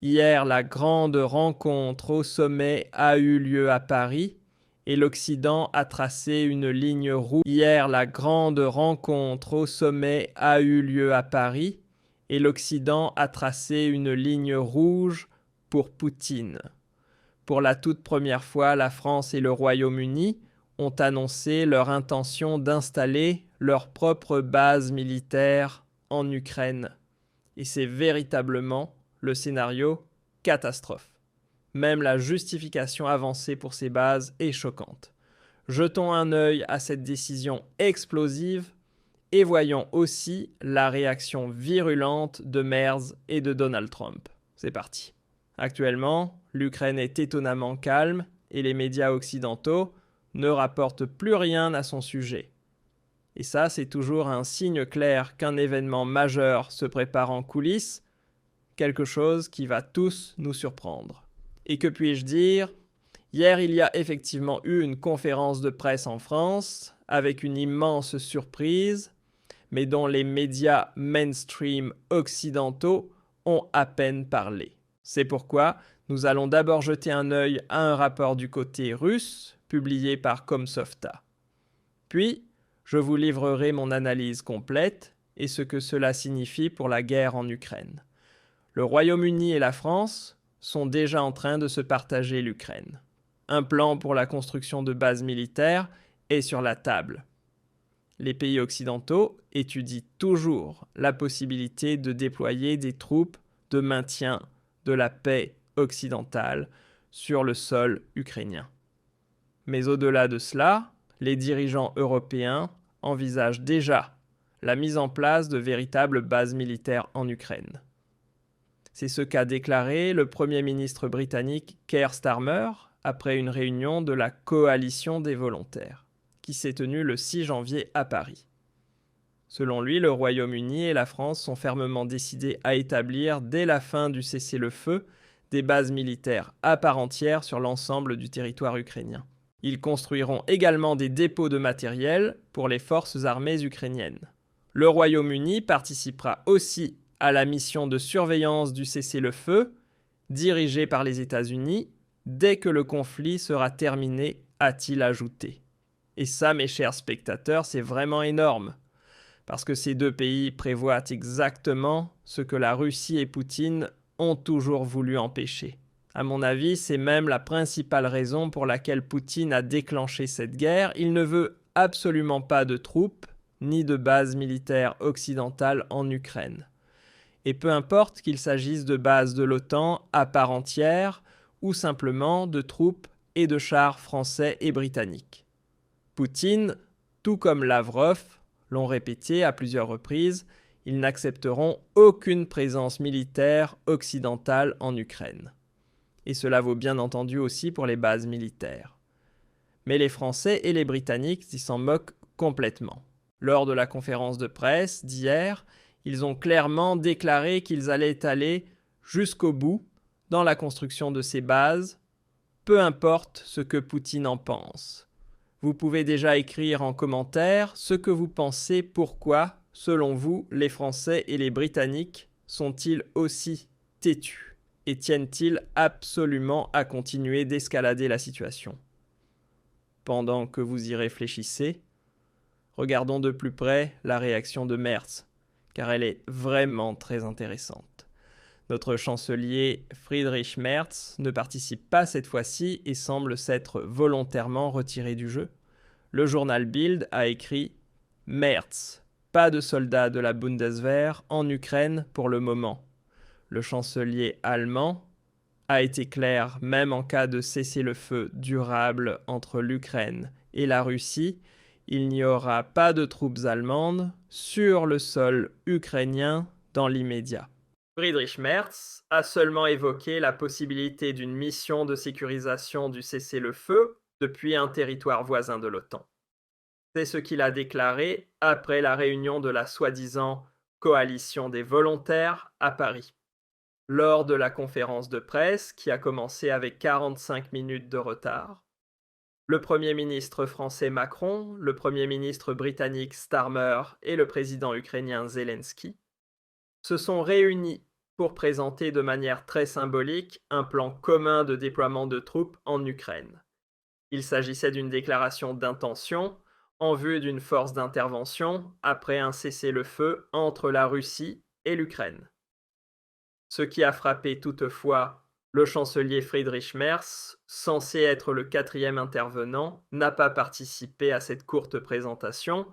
Hier, la grande rencontre au sommet a eu lieu à Paris et l'Occident a tracé une ligne rouge. Hier, la grande rencontre au sommet a eu lieu à Paris et l'Occident a tracé une ligne rouge pour Poutine. Pour la toute première fois, la France et le Royaume-Uni ont annoncé leur intention d'installer leur propre base militaire en Ukraine. Et c'est véritablement le scénario catastrophe. Même la justification avancée pour ces bases est choquante. Jetons un œil à cette décision explosive et voyons aussi la réaction virulente de Merz et de Donald Trump. C'est parti. Actuellement, l'Ukraine est étonnamment calme et les médias occidentaux ne rapportent plus rien à son sujet. Et ça, c'est toujours un signe clair qu'un événement majeur se prépare en coulisses, quelque chose qui va tous nous surprendre. Et que puis-je dire ? Hier, il y a effectivement eu une conférence de presse en France, avec une immense surprise, mais dont les médias mainstream occidentaux ont à peine parlé. C'est pourquoi nous allons d'abord jeter un œil à un rapport du côté russe, publié par Komsofta. Puis, je vous livrerai mon analyse complète et ce que cela signifie pour la guerre en Ukraine. Le Royaume-Uni et la France sont déjà en train de se partager l'Ukraine. Un plan pour la construction de bases militaires est sur la table. Les pays occidentaux étudient toujours la possibilité de déployer des troupes de maintien de la paix occidentale sur le sol ukrainien. Mais au-delà de cela, les dirigeants européens envisagent déjà la mise en place de véritables bases militaires en Ukraine. C'est ce qu'a déclaré le Premier ministre britannique Keir Starmer après une réunion de la coalition des volontaires, qui s'est tenue le 6 janvier à Paris. Selon lui, le Royaume-Uni et la France sont fermement décidés à établir, dès la fin du cessez-le-feu, des bases militaires à part entière sur l'ensemble du territoire ukrainien. Ils construiront également des dépôts de matériel pour les forces armées ukrainiennes. Le Royaume-Uni participera aussi à la mission de surveillance du cessez-le-feu, dirigée par les États-Unis, dès que le conflit sera terminé, a-t-il ajouté. Et ça, mes chers spectateurs, c'est vraiment énorme, parce que ces deux pays prévoient exactement ce que la Russie et Poutine ont toujours voulu empêcher. À mon avis, c'est même la principale raison pour laquelle Poutine a déclenché cette guerre. Il ne veut absolument pas de troupes, ni de bases militaires occidentales en Ukraine. Et peu importe qu'il s'agisse de bases de l'OTAN à part entière, ou simplement de troupes et de chars français et britanniques. Poutine, tout comme Lavrov, l'ont répété à plusieurs reprises, ils n'accepteront aucune présence militaire occidentale en Ukraine. Et cela vaut bien entendu aussi pour les bases militaires. Mais les Français et les Britanniques s'en moquent complètement. Lors de la conférence de presse d'hier, ils ont clairement déclaré qu'ils allaient aller jusqu'au bout dans la construction de ces bases, peu importe ce que Poutine en pense. Vous pouvez déjà écrire en commentaire ce que vous pensez, pourquoi, selon vous, les Français et les Britanniques sont-ils aussi têtus et tiennent-ils absolument à continuer d'escalader la situation ? Pendant que vous y réfléchissez, regardons de plus près la réaction de Merz, car elle est vraiment très intéressante. Notre chancelier Friedrich Merz ne participe pas cette fois-ci et semble s'être volontairement retiré du jeu. Le journal Bild a écrit « Merz, pas de soldats de la Bundeswehr en Ukraine pour le moment ». Le chancelier allemand a été clair, même en cas de cessez-le-feu durable entre l'Ukraine et la Russie, il n'y aura pas de troupes allemandes sur le sol ukrainien dans l'immédiat. Friedrich Merz a seulement évoqué la possibilité d'une mission de sécurisation du cessez-le-feu depuis un territoire voisin de l'OTAN. C'est ce qu'il a déclaré après la réunion de la soi-disant coalition des volontaires à Paris. Lors de la conférence de presse, qui a commencé avec 45 minutes de retard, le Premier ministre français Macron, le Premier ministre britannique Starmer et le président ukrainien Zelensky se sont réunis pour présenter de manière très symbolique un plan commun de déploiement de troupes en Ukraine. Il s'agissait d'une déclaration d'intention en vue d'une force d'intervention après un cessez-le-feu entre la Russie et l'Ukraine. Ce qui a frappé toutefois le chancelier Friedrich Merz, censé être le quatrième intervenant, n'a pas participé à cette courte présentation,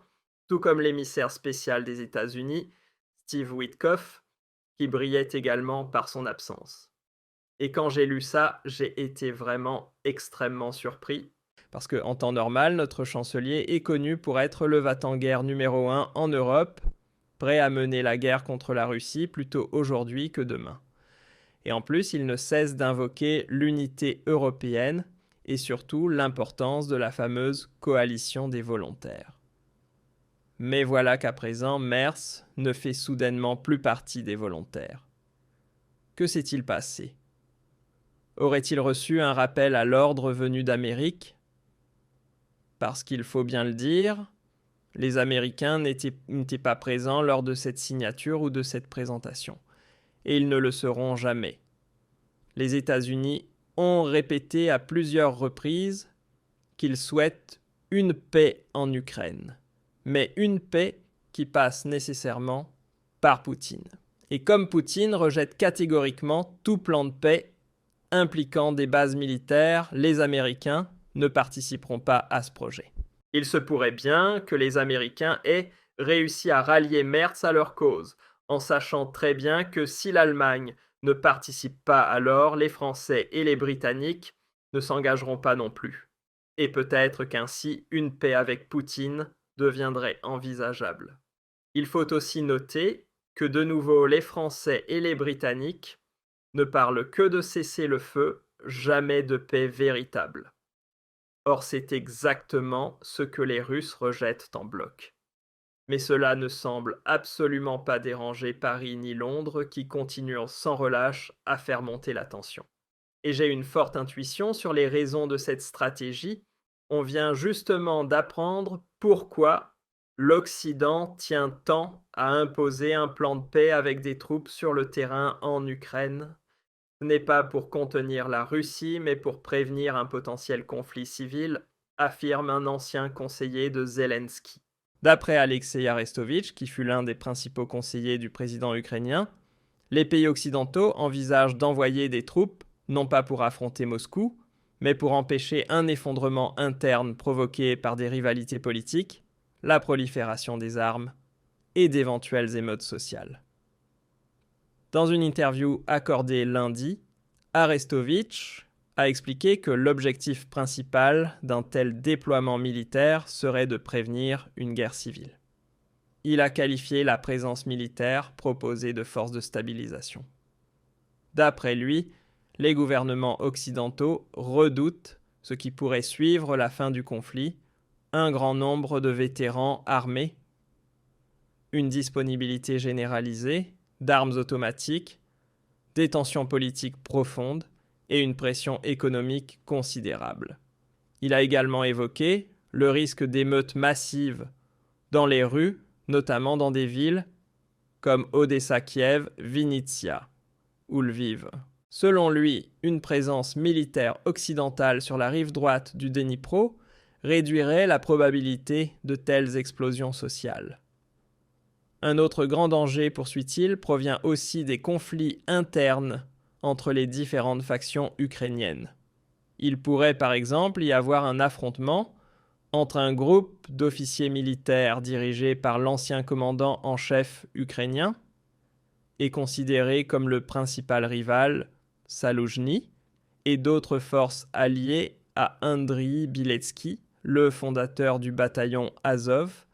tout comme l'émissaire spécial des États-Unis, Steve Witkoff, qui brillait également par son absence. Et quand j'ai lu ça, j'ai été vraiment extrêmement surpris. Parce qu'en temps normal, notre chancelier est connu pour être le va-t-en-guerre numéro 1 en Europe, prêt à mener la guerre contre la Russie plutôt aujourd'hui que demain. Et en plus, il ne cesse d'invoquer l'unité européenne et surtout l'importance de la fameuse coalition des volontaires. Mais voilà qu'à présent, Merz ne fait soudainement plus partie des volontaires. Que s'est-il passé ? Aurait-il reçu un rappel à l'ordre venu d'Amérique ? Parce qu'il faut bien le dire, les Américains n'étaient pas présents lors de cette signature ou de cette présentation. Et ils ne le seront jamais. Les États-Unis ont répété à plusieurs reprises qu'ils souhaitent une paix en Ukraine. Mais une paix qui passe nécessairement par Poutine. Et comme Poutine rejette catégoriquement tout plan de paix impliquant des bases militaires, les Américains ne participeront pas à ce projet. Il se pourrait bien que les Américains aient réussi à rallier Merz à leur cause, en sachant très bien que si l'Allemagne ne participe pas, alors les Français et les Britanniques ne s'engageront pas non plus. Et peut-être qu'ainsi une paix avec Poutine deviendrait envisageable. Il faut aussi noter que de nouveau les Français et les Britanniques ne parlent que de cessez-le-feu, jamais de paix véritable. Or, c'est exactement ce que les Russes rejettent en bloc. Mais cela ne semble absolument pas déranger Paris ni Londres qui continuent sans relâche à faire monter la tension. Et j'ai une forte intuition sur les raisons de cette stratégie. On vient justement d'apprendre pourquoi l'Occident tient tant à imposer un plan de paix avec des troupes sur le terrain en Ukraine. Ce n'est pas pour contenir la Russie, mais pour prévenir un potentiel conflit civil, affirme un ancien conseiller de Zelensky. D'après Alexei Arestovitch, qui fut l'un des principaux conseillers du président ukrainien, les pays occidentaux envisagent d'envoyer des troupes, non pas pour affronter Moscou, mais pour empêcher un effondrement interne provoqué par des rivalités politiques, la prolifération des armes et d'éventuelles émeutes sociales. Dans une interview accordée lundi, Arestovitch a expliqué que l'objectif principal d'un tel déploiement militaire serait de prévenir une guerre civile. Il a qualifié la présence militaire proposée de force de stabilisation. D'après lui, les gouvernements occidentaux redoutent ce qui pourrait suivre la fin du conflit, un grand nombre de vétérans armés, une disponibilité généralisée d'armes automatiques, des tensions politiques profondes et une pression économique considérable. Il a également évoqué le risque d'émeutes massives dans les rues, notamment dans des villes comme Odessa-Kiev, Vinnytsia ou Lviv. Selon lui, une présence militaire occidentale sur la rive droite du Dnipro réduirait la probabilité de telles explosions sociales. Un autre grand danger, poursuit-il, provient aussi des conflits internes entre les différentes factions ukrainiennes. Il pourrait par exemple y avoir un affrontement entre un groupe d'officiers militaires dirigés par l'ancien commandant en chef ukrainien et considéré comme le principal rival, Zaloujny, et d'autres forces alliées à Andriy Biletsky, le fondateur du bataillon Azov,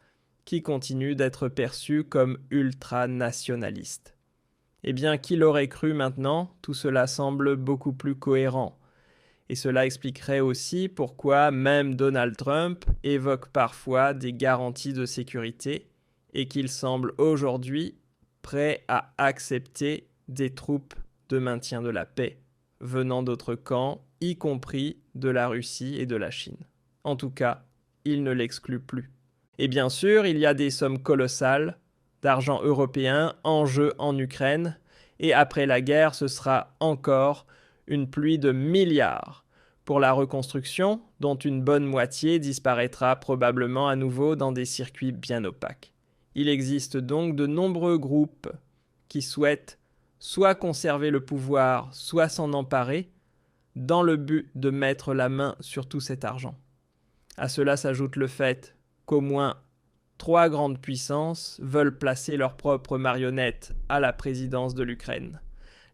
qui continue d'être perçu comme ultranationaliste. Eh bien, qui l'aurait cru maintenant, tout cela semble beaucoup plus cohérent. Et cela expliquerait aussi pourquoi même Donald Trump évoque parfois des garanties de sécurité et qu'il semble aujourd'hui prêt à accepter des troupes de maintien de la paix venant d'autres camps, y compris de la Russie et de la Chine. En tout cas, il ne l'exclut plus. Et bien sûr, il y a des sommes colossales d'argent européen en jeu en Ukraine, Et après la guerre, ce sera encore une pluie de milliards pour la reconstruction, dont une bonne moitié disparaîtra probablement à nouveau dans des circuits bien opaques. Il existe donc de nombreux groupes qui souhaitent soit conserver le pouvoir, soit s'en emparer, dans le but de mettre la main sur tout cet argent. À cela s'ajoute le fait qu'au moins 3 grandes puissances veulent placer leurs propres marionnettes à la présidence de l'Ukraine.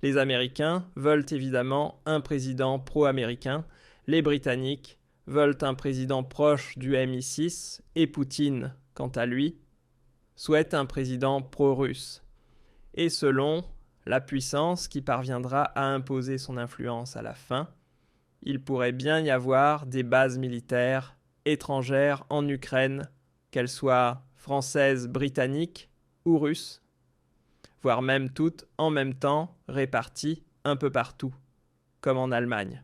Les Américains veulent évidemment un président pro-américain, les Britanniques veulent un président proche du MI6 et Poutine, quant à lui, souhaite un président pro-russe. Et selon la puissance qui parviendra à imposer son influence à la fin, il pourrait bien y avoir des bases militaires étrangères en Ukraine, qu'elles soient françaises, britanniques ou russes, voire même toutes en même temps réparties un peu partout, comme en Allemagne.